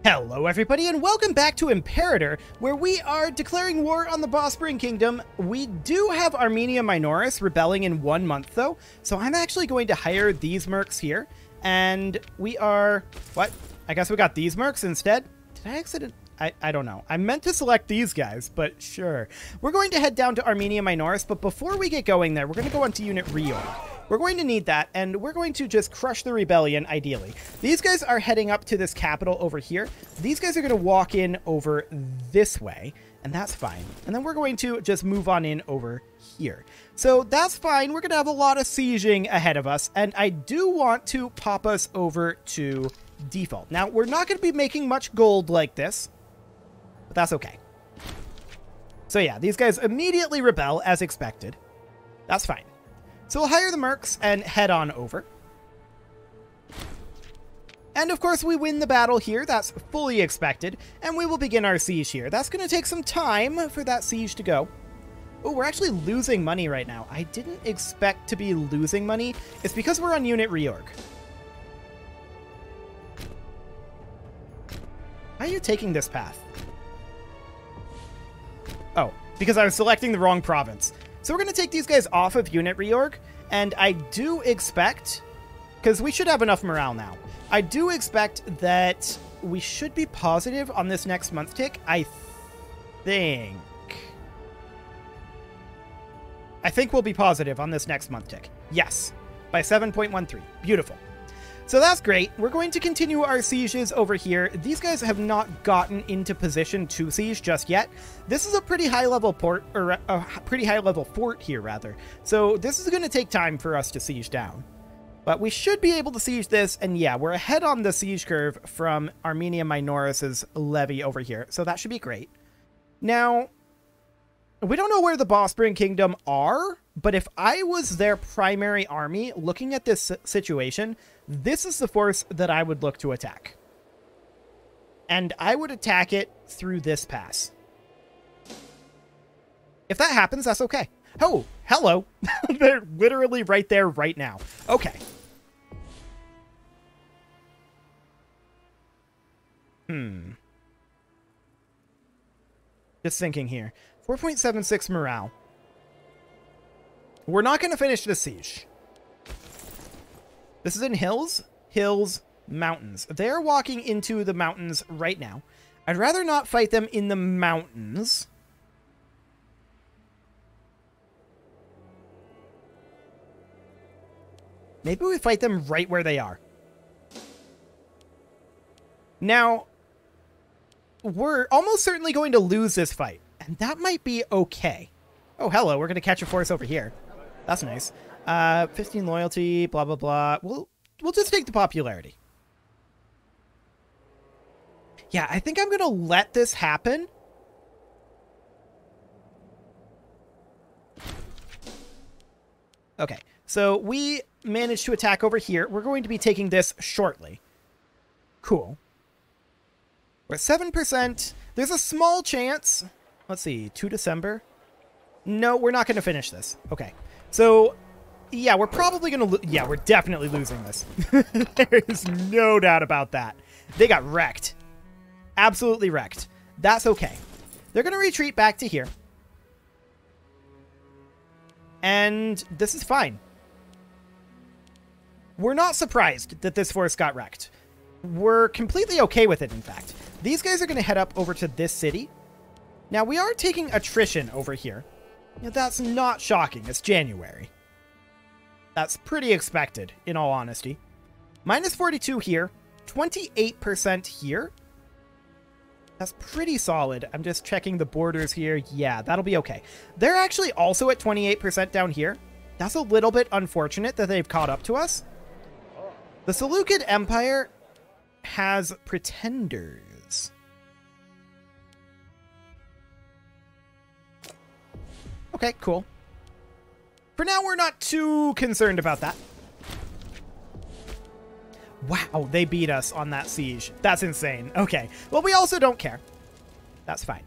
Hello everybody and welcome back to Imperator, where we are declaring war on the Bosporan Kingdom. We do have Armenia Minoris rebelling in 1 month though, so I'm actually going to hire these mercs here, and we are... what? I guess we got these mercs instead? Did I accident... I don't know. I meant to select these guys, but sure. We're going to head down to Armenia Minoris, but before we get going there, we're going to go onto Unit Reorg. We're going to need that, and we're going to just crush the rebellion, ideally. These guys are heading up to this capital over here. These guys are going to walk in over this way, and that's fine. And then we're going to just move on in over here. So that's fine. We're going to have a lot of sieging ahead of us, and I do want to pop us over to default. Now, we're not going to be making much gold like this, but that's okay. So yeah, these guys immediately rebel as expected. That's fine. So we'll hire the mercs and head on over. And of course we win the battle here. That's fully expected. And we will begin our siege here. That's going to take some time for that siege to go. Oh, we're actually losing money right now. I didn't expect to be losing money. It's because we're on Unit Reorg. Why are you taking this path? Oh, because I was selecting the wrong province. So we're going to take these guys off of Unit Reorg, and I do expect, because we should have enough morale now, I do expect that we should be positive on this next month tick, I think. I think we'll be positive on this next month tick. Yes, by 7.13. Beautiful. So that's great. We're going to continue our sieges over here. These guys have not gotten into position to siege just yet. This is a pretty high level port, or a pretty high level fort here rather. So this is going to take time for us to siege down. But we should be able to siege this, and yeah, we're ahead on the siege curve from Armenia Minoris' levy over here. So that should be great. Now, we don't know where the Bosporan Kingdom are, but if I was their primary army, looking at this situation, this is the force that I would look to attack. And I would attack it through this pass. If that happens, that's okay. Oh, hello. They're literally right there right now. Okay. Just thinking here. 4.76 morale. We're not going to finish the siege. This is in hills, mountains. They're walking into the mountains right now. I'd rather not fight them in the mountains. Maybe we fight them right where they are. Now, we're almost certainly going to lose this fight, and that might be okay. Oh, hello, we're going to catch a force over here. That's nice. 15 loyalty, blah, blah, blah. We'll just take the popularity. Yeah, I think I'm going to let this happen. Okay, so we managed to attack over here. We're going to be taking this shortly. Cool. We're at 7%. There's a small chance. Let's see, 2 December. No, we're not going to finish this. Okay, so... yeah, we're probably going to yeah, we're definitely losing this. There is no doubt about that. They got wrecked. Absolutely wrecked. That's okay. They're going to retreat back to here. And this is fine. We're not surprised that this force got wrecked. We're completely okay with it, in fact. These guys are going to head up over to this city. Now, we are taking attrition over here. Now, that's not shocking. It's January. That's pretty expected, in all honesty. Minus 42 here. 28% here. That's pretty solid. I'm just checking the borders here. Yeah, that'll be okay. They're actually also at 28% down here. That's a little bit unfortunate that they've caught up to us. The Seleucid Empire has pretenders. Okay, cool. For now, we're not too concerned about that. Wow, they beat us on that siege. That's insane. Okay, well, we also don't care. That's fine.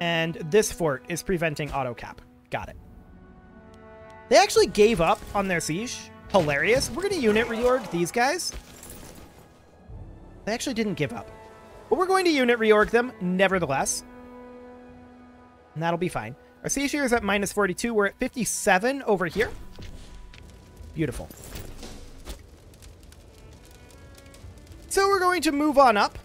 And this fort is preventing auto cap. Got it. They actually gave up on their siege. Hilarious. We're going to unit reorg these guys. They actually didn't give up. But we're going to unit reorg them, nevertheless. And that'll be fine. Our spicier is at minus 42. We're at 57 over here. Beautiful. So we're going to move on up.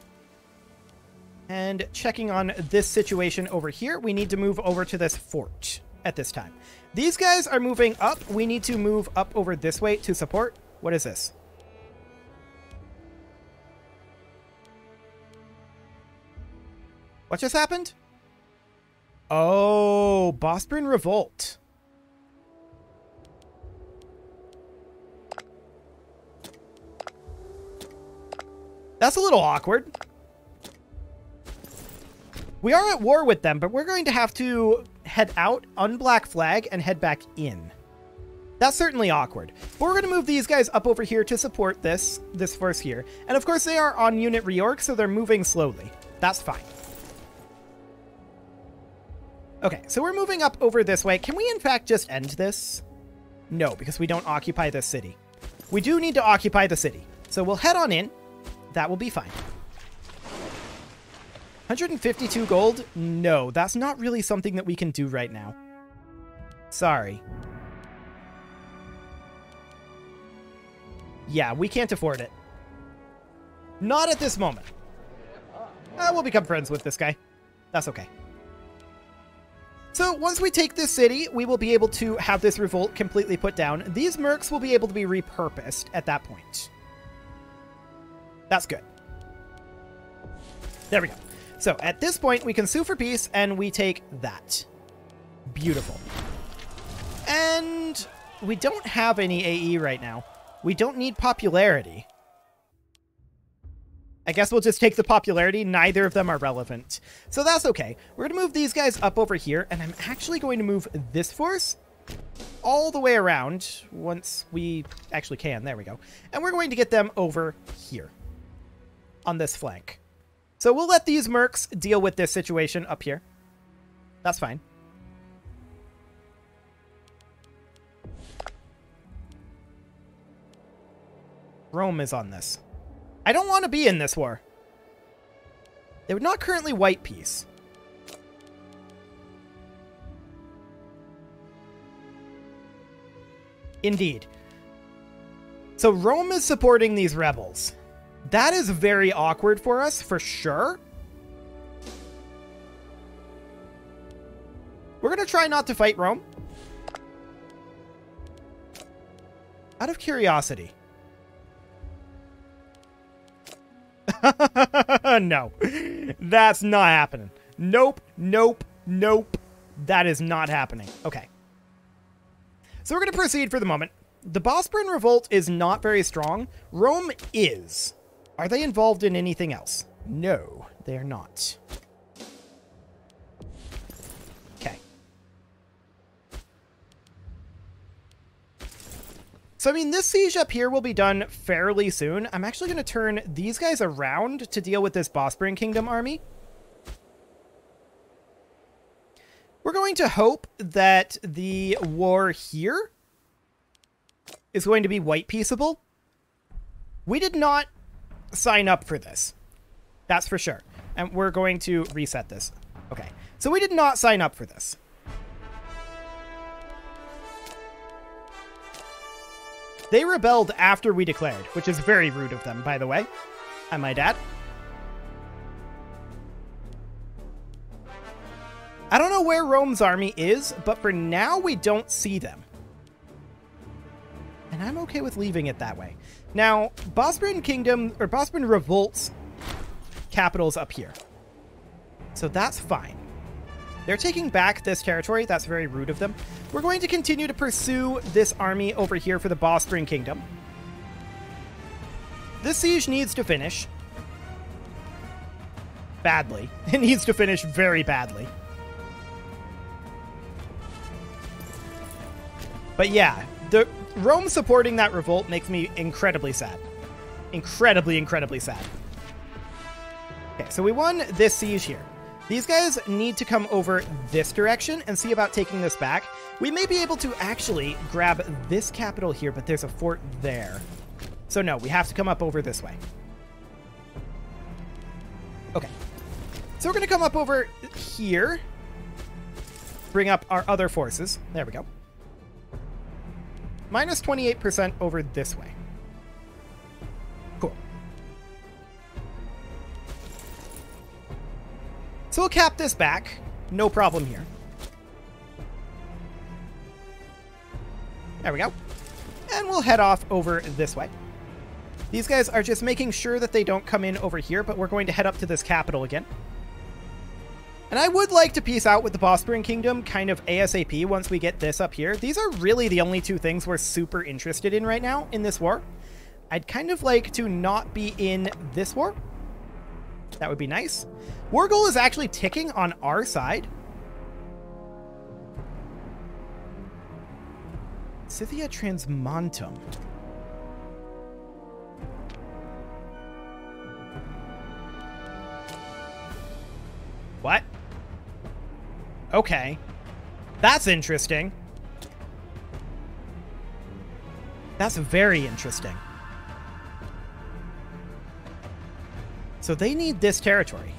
And checking on this situation over here, we need to move over to this fort at this time. These guys are moving up. We need to move up over this way to support. What is this? What just happened? Oh, Bosporan Revolt. That's a little awkward. We are at war with them, but we're going to have to head out, unblack flag, and head back in. That's certainly awkward. But we're going to move these guys up over here to support this force here. And of course, they are on unit reorg, so they're moving slowly. That's fine. Okay, so we're moving up over this way. Can we, in fact, just end this? No, because we don't occupy this city. We do need to occupy the city. So we'll head on in. That will be fine. 152 gold? No, that's not really something that we can do right now. Sorry. Yeah, we can't afford it. Not at this moment. We'll become friends with this guy. That's okay. So once we take this city, we will be able to have this revolt completely put down. These mercs will be able to be repurposed at that point. That's good. There we go. So at this point, we can sue for peace, and we take that. Beautiful. And we don't have any AE right now. We don't need popularity. I guess we'll just take the popularity. Neither of them are relevant. So that's okay. We're going to move these guys up over here, and I'm actually going to move this force all the way around once we actually can. There we go. And we're going to get them over here on this flank. So we'll let these mercs deal with this situation up here. That's fine. Rome is on this. I don't want to be in this war. They would not currently white peace. Indeed. So Rome is supporting these rebels. That is very awkward for us, for sure. We're going to try not to fight Rome. Out of curiosity. No. That's not happening. Nope, nope, nope. That is not happening. Okay. So we're going to proceed for the moment. The Bosporan Revolt is not very strong. Rome is. Are they involved in anything else? No, they are not. Okay. So, I mean, this siege up here will be done fairly soon. I'm actually going to turn these guys around to deal with this Bosporan Kingdom army. We're going to hope that the war here is going to be white peaceable. We did not sign up for this. That's for sure. And we're going to reset this. Okay. So we did not sign up for this. They rebelled after we declared, which is very rude of them, by the way. I might add. I don't know where Rome's army is, but for now we don't see them. And I'm okay with leaving it that way. Now, Bosporan Kingdom, or Bosporan Revolt's capital's up here. So that's fine. They're taking back this territory. That's very rude of them. We're going to continue to pursue this army over here for the Bosporan Kingdom. This siege needs to finish. Badly. It needs to finish very badly. But yeah, the Rome supporting that revolt makes me incredibly sad. Incredibly, incredibly sad. Okay, so we won this siege here. These guys need to come over this direction and see about taking this back. We may be able to actually grab this capital here, but there's a fort there. So no, we have to come up over this way. Okay. So we're going to come up over here. Bring up our other forces. There we go. Minus 28% over this way. Cool. So we'll cap this back. No problem here. There we go. And we'll head off over this way. These guys are just making sure that they don't come in over here, but we're going to head up to this capital again. And I would like to peace out with the Bosporan Kingdom kind of ASAP once we get this up here. These are really the only two things we're super interested in right now in this war. I'd kind of like to not be in this war. That would be nice. War goal is actually ticking on our side. Scythia Transmontum. What? Okay. That's interesting. That's very interesting. So they need this territory.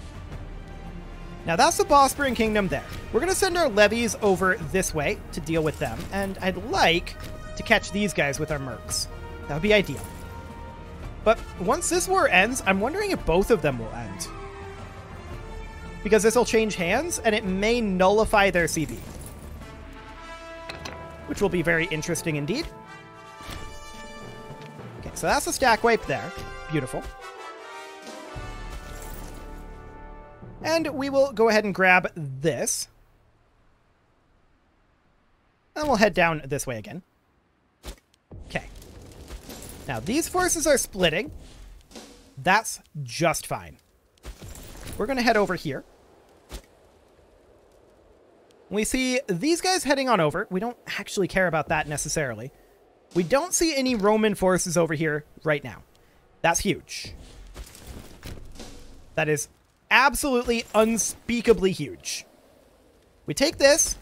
Now that's the Bosporan Kingdom there. We're going to send our levies over this way to deal with them. And I'd like to catch these guys with our mercs. That would be ideal. But once this war ends, I'm wondering if both of them will end. Because this will change hands, and it may nullify their CB. Which will be very interesting indeed. Okay, so that's a stack wipe there. Beautiful. And we will go ahead and grab this. And we'll head down this way again. Okay. Now, these forces are splitting. That's just fine. We're going to head over here. We see these guys heading on over. We don't actually care about that necessarily. We don't see any Roman forces over here right now. That's huge. That is absolutely unspeakably huge. We take this,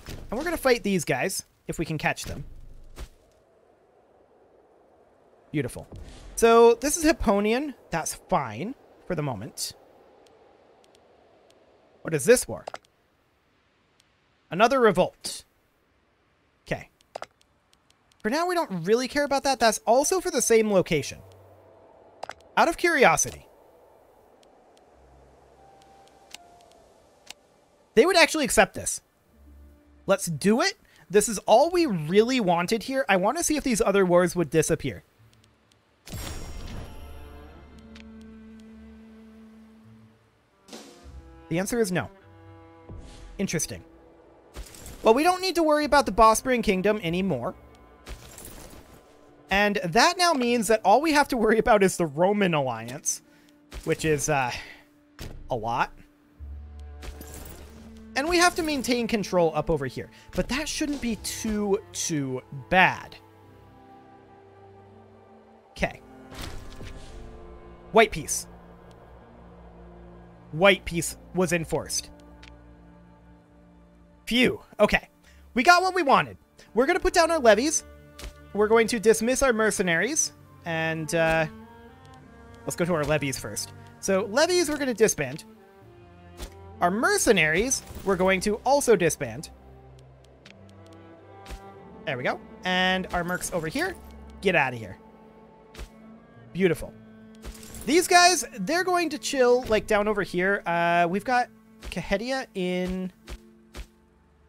and we're going to fight these guys if we can catch them. Beautiful. So this is Hipponian. That's fine for the moment. What is this war? Another revolt. Okay. For now, we don't really care about that. That's also for the same location. Out of curiosity. They would actually accept this. Let's do it. This is all we really wanted here. I want to see if these other wars would disappear. The answer is no. Interesting. Well, we don't need to worry about the Bosporan Kingdom anymore. And that now means that all we have to worry about is the Roman alliance, which is a lot. And we have to maintain control up over here. But that shouldn't be too bad. Okay. White peace. White peace was enforced. Phew. Okay. We got what we wanted. We're going to put down our levies. We're going to dismiss our mercenaries. And let's go to our levies first. So levies we're going to disband. Our mercenaries we're going to also disband. There we go. And our mercs over here, get out of here. Beautiful. These guys, they're going to chill like down over here. We've got Cahedia in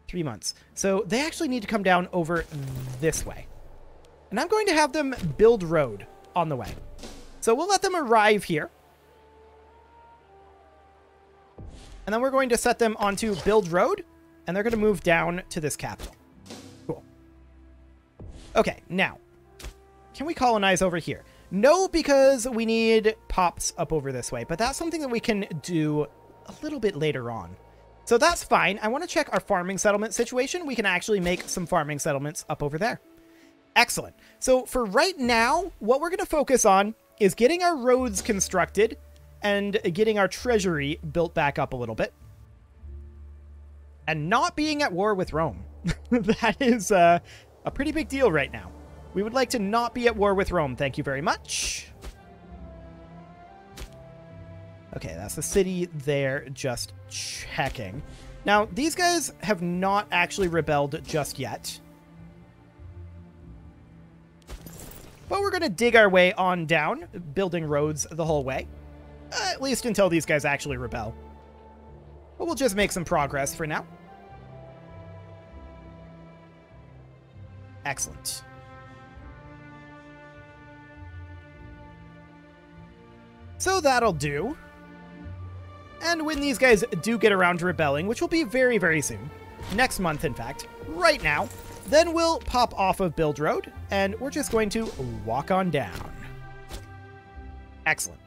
3 months. So they actually need to come down over this way. And I'm going to have them build road on the way. So we'll let them arrive here. And then we're going to set them onto build road. And they're going to move down to this capital. Cool. Okay, now. Can we colonize over here? No, because we need pops up over this way. But that's something that we can do a little bit later on. So that's fine. I want to check our farming settlement situation. We can actually make some farming settlements up over there. Excellent. So for right now, what we're going to focus on is getting our roads constructed and getting our treasury built back up a little bit. and not being at war with Rome. That is a pretty big deal right now. We would like to not be at war with Rome. Thank you very much. Okay, that's the city there, just checking. Now, these guys have not actually rebelled just yet. But we're going to dig our way on down, building roads the whole way. At least until these guys actually rebel. But we'll just make some progress for now. Excellent. So that'll do. And when these guys do get around to rebelling, which will be very, very soon, next month, in fact, right now, then we'll pop off of Build Road, and we're just going to walk on down. Excellent.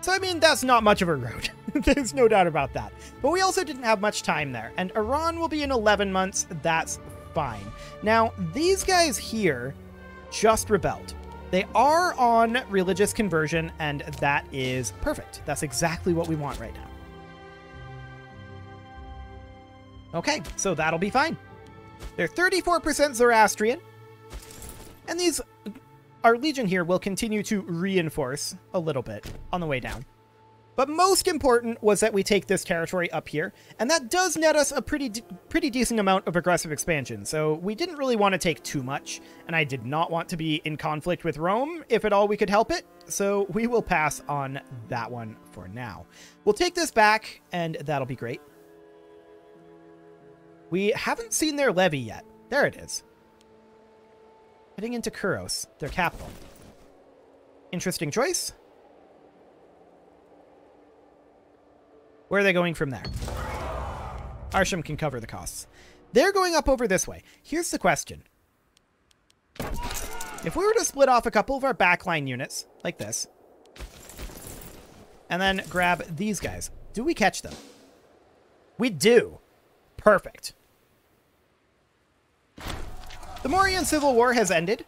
So, I mean, that's not much of a road. There's no doubt about that. But we also didn't have much time there, and Iran will be in 11 months. That's fine. Now, these guys here just rebelled. They are on religious conversion, and that is perfect. That's exactly what we want right now. Okay, so that'll be fine. They're 34% Zoroastrian, and our legion here will continue to reinforce a little bit on the way down. But most important was that we take this territory up here, and that does net us a pretty decent amount of aggressive expansion, so we didn't really want to take too much, and I did not want to be in conflict with Rome, if at all we could help it, so we will pass on that one for now. We'll take this back, and that'll be great. We haven't seen their levy yet. There it is. Heading into Kuros, their capital. Interesting choice. Where are they going from there? Arsham can cover the costs. They're going up over this way. Here's the question. If we were to split off a couple of our backline units, like this, and then grab these guys, do we catch them? We do. Perfect. The Mauryan Civil War has ended.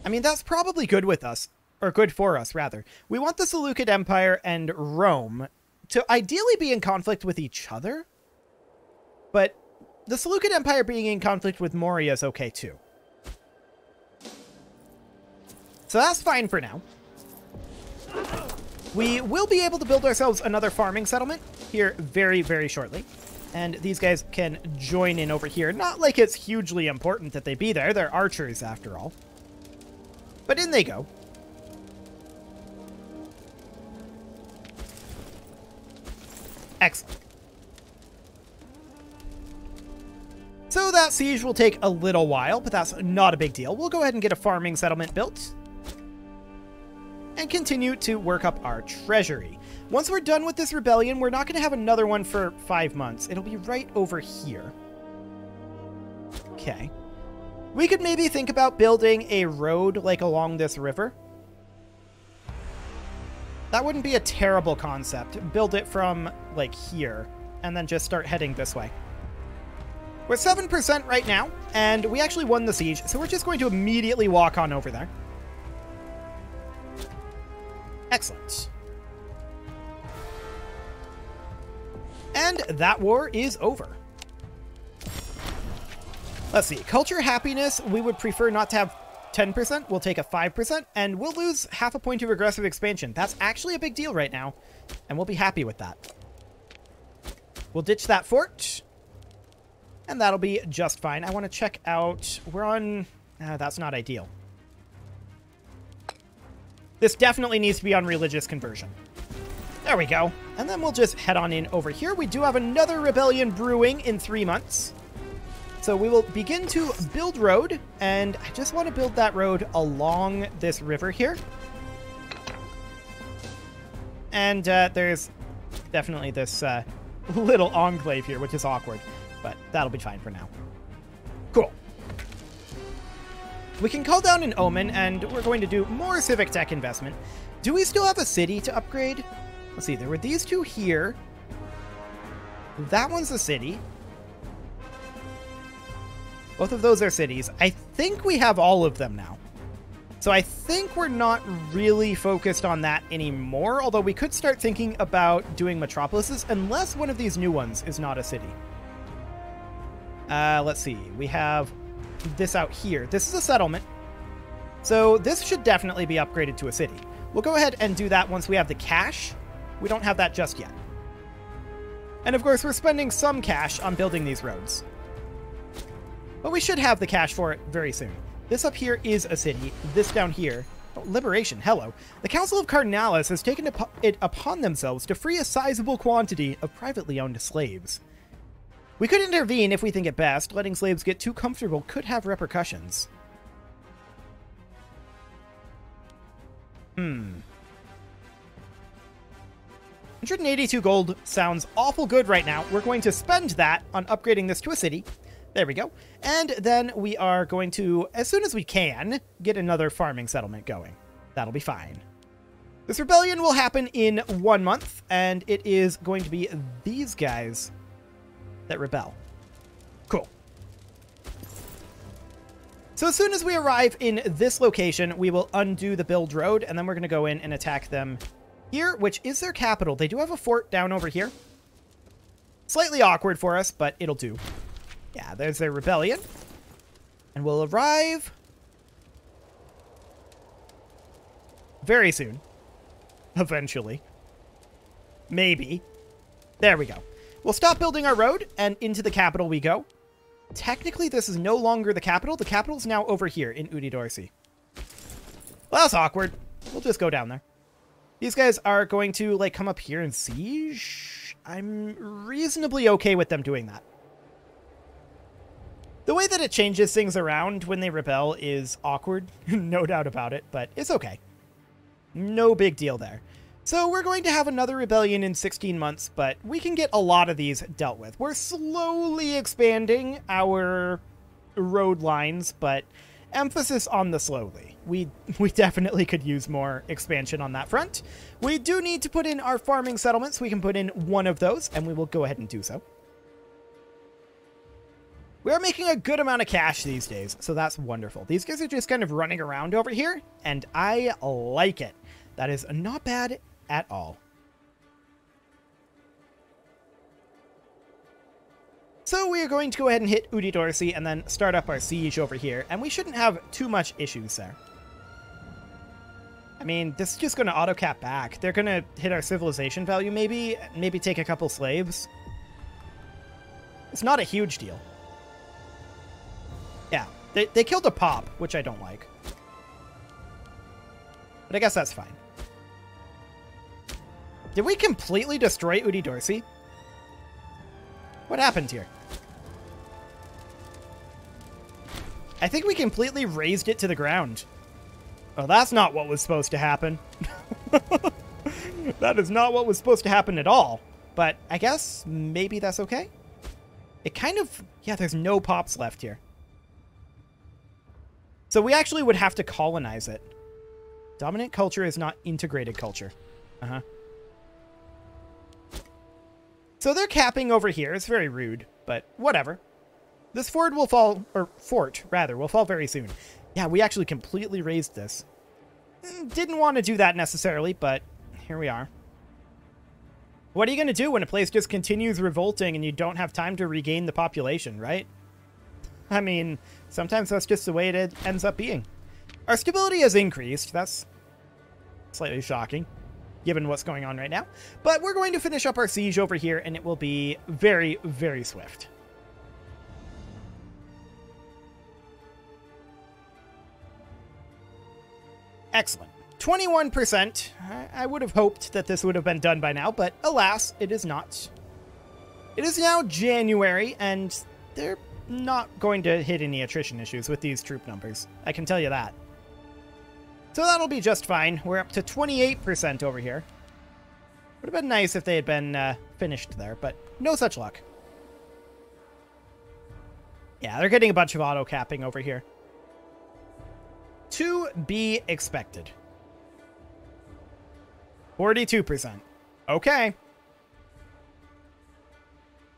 I mean, that's probably good with us, or good for us, rather. We want the Seleucid Empire and Rome to ideally be in conflict with each other, but the Seleucid Empire being in conflict with Moria is okay too. So that's fine for now. We will be able to build ourselves another farming settlement here very, very shortly. And these guys can join in over here. Not like it's hugely important that they be there. They're archers, after all. But in they go. Excellent. So that siege will take a little while, but that's not a big deal. We'll go ahead and get a farming settlement built. And continue to work up our treasury. Once we're done with this rebellion, we're not going to have another one for 5 months. It'll be right over here. Okay. We could maybe think about building a road, like, along this river. That wouldn't be a terrible concept. Build it from, like, here, and then just start heading this way. We're 7% right now, and we actually won the siege, so we're just going to immediately walk on over there. Excellent. And that war is over. Let's see. Culture happiness, we would prefer not to have 10%. We'll take a 5%, and we'll lose half a point of aggressive expansion. That's actually a big deal right now, and we'll be happy with that. We'll ditch that fort, and that'll be just fine. I want to check out... We're on... that's not ideal. This definitely needs to be on religious conversion. There we go. And then we'll just head on in over here. We do have another rebellion brewing in 3 months. So we will begin to build road, and I just want to build that road along this river here. And there's definitely this little enclave here, which is awkward, but that'll be fine for now. Cool. We can call down an Omen, and we're going to do more civic tech investment. Do we still have a city to upgrade? Let's see, there were these two here. That one's a city. Both of those are cities. I think we have all of them now. So I think we're not really focused on that anymore, although we could start thinking about doing metropolises, unless one of these new ones is not a city. Let's see. We have this out here. This is a settlement. So this should definitely be upgraded to a city. We'll go ahead and do that once we have the cash. We don't have that just yet. And of course, we're spending some cash on building these roads. But we should have the cash for it very soon. This up here is a city. This down here... Oh, liberation, hello. The Council of Cardinalis has taken it upon themselves to free a sizable quantity of privately owned slaves. We could intervene if we think it best. Letting slaves get too comfortable could have repercussions. 182 gold sounds awful good right now. We're going to spend that on upgrading this to a city. There we go. And then we are going to, as soon as we can, get another farming settlement going. That'll be fine. This rebellion will happen in 1 month, and it is going to be these guys that rebel. Cool. So as soon as we arrive in this location, we will undo the build road, and then we're going to go in and attack them here, which is their capital. They do have a fort down over here. Slightly awkward for us, but it'll do. Yeah, there's their rebellion. And we'll arrive very soon. Eventually. Maybe. There we go. We'll stop building our road, and into the capital we go. Technically, this is no longer the capital. The capital's now over here in Udidorsey. Well, that's awkward. We'll just go down there. These guys are going to, like, come up here and siege. I'm reasonably okay with them doing that. The way that it changes things around when they rebel is awkward, no doubt about it, but it's okay. No big deal there. So we're going to have another rebellion in 16 months, but we can get a lot of these dealt with. We're slowly expanding our road lines, but emphasis on the slowly. We definitely could use more expansion on that front. We do need to put in our farming settlements. We can put in one of those, and we will go ahead and do so. We are making a good amount of cash these days, so that's wonderful. These guys are just kind of running around over here, and I like it. That is not bad at all. So we are going to go ahead and hit Udidorsey and then start up our siege over here, and we shouldn't have too much issues there. I mean, this is just going to auto-cap back. They're going to hit our civilization value maybe take a couple slaves. It's not a huge deal. Yeah, they killed a pop, which I don't like. But I guess that's fine. Did we completely destroy Udidorsey? What happened here? I think we completely razed it to the ground. Oh, that's not what was supposed to happen. That is not what was supposed to happen at all. But I guess maybe that's okay. It kind of... Yeah, there's no pops left here. So we actually would have to colonize it. Dominant culture is not integrated culture. Uh-huh. So they're capping over here. It's very rude, but whatever. This fort will fall very soon. Yeah, we actually completely razed this. Didn't want to do that necessarily, but here we are. What are you going to do when a place just continues revolting and you don't have time to regain the population, right? I mean, sometimes that's just the way it ends up being. Our stability has increased. That's slightly shocking, given what's going on right now. But we're going to finish up our siege over here, and it will be very, very swift. Excellent. 21%. I would have hoped that this would have been done by now, but alas, it is not. It is now January, and they're not going to hit any attrition issues with these troop numbers. I can tell you that. So that'll be just fine. We're up to 28% over here. Would have been nice if they had been finished there, but no such luck. Yeah, they're getting a bunch of auto-capping over here. To be expected. 42%. Okay.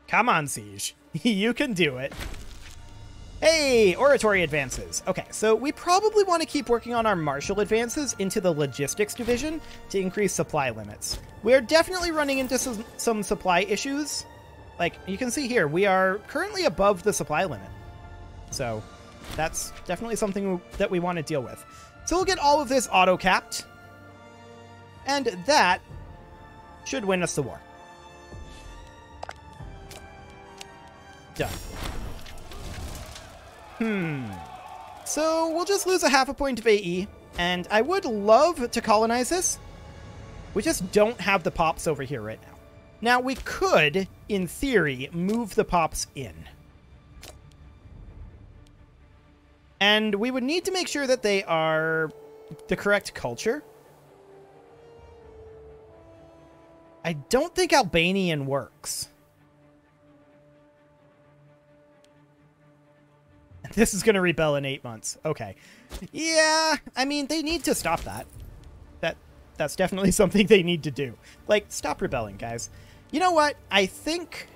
Come on, Siege. You can do it. Hey, oratory advances. Okay, so we probably want to keep working on our martial advances into the logistics division to increase supply limits. We are definitely running into some supply issues, Like, you can see here, we are currently above the supply limit. So that's definitely something that we want to deal with. So we'll get all of this auto-capped. And that should win us the war. Done. So we'll just lose a half a point of AE. And I would love to colonize this. We just don't have the pops over here right now. Now, we could, in theory, move the pops in. And we would need to make sure that they are the correct culture. I don't think Albanian works. This is going to rebel in 8 months. Okay. Yeah, I mean, they need to stop that. That's definitely something they need to do. Like, stop rebelling, guys. You know what? I think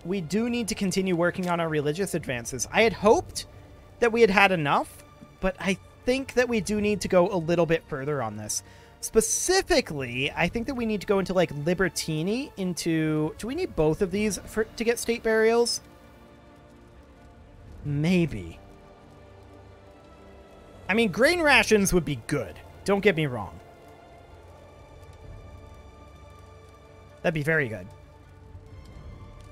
we do need to continue working on our religious advances. I had hoped that we had had enough, but I think that we do need to go a little bit further on this. Specifically, I think that we need to go into, like, Libertini into... Do we need both of these to get state burials? Maybe. I mean, grain rations would be good. Don't get me wrong. That'd be very good.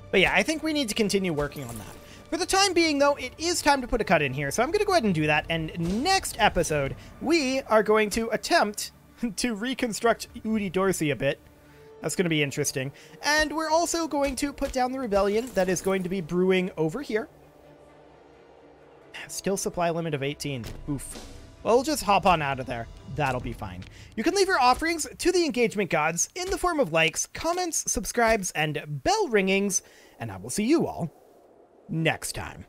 But yeah, I think we need to continue working on that. For the time being, though, it is time to put a cut in here. So I'm going to go ahead and do that. And next episode, we are going to attempt to reconstruct Udi Dorsey a bit. That's going to be interesting. And we're also going to put down the rebellion that is going to be brewing over here. Still supply limit of 18. Oof. Well, we'll just hop on out of there. That'll be fine. You can leave your offerings to the engagement gods in the form of likes, comments, subscribes, and bell ringings, and I will see you all next time.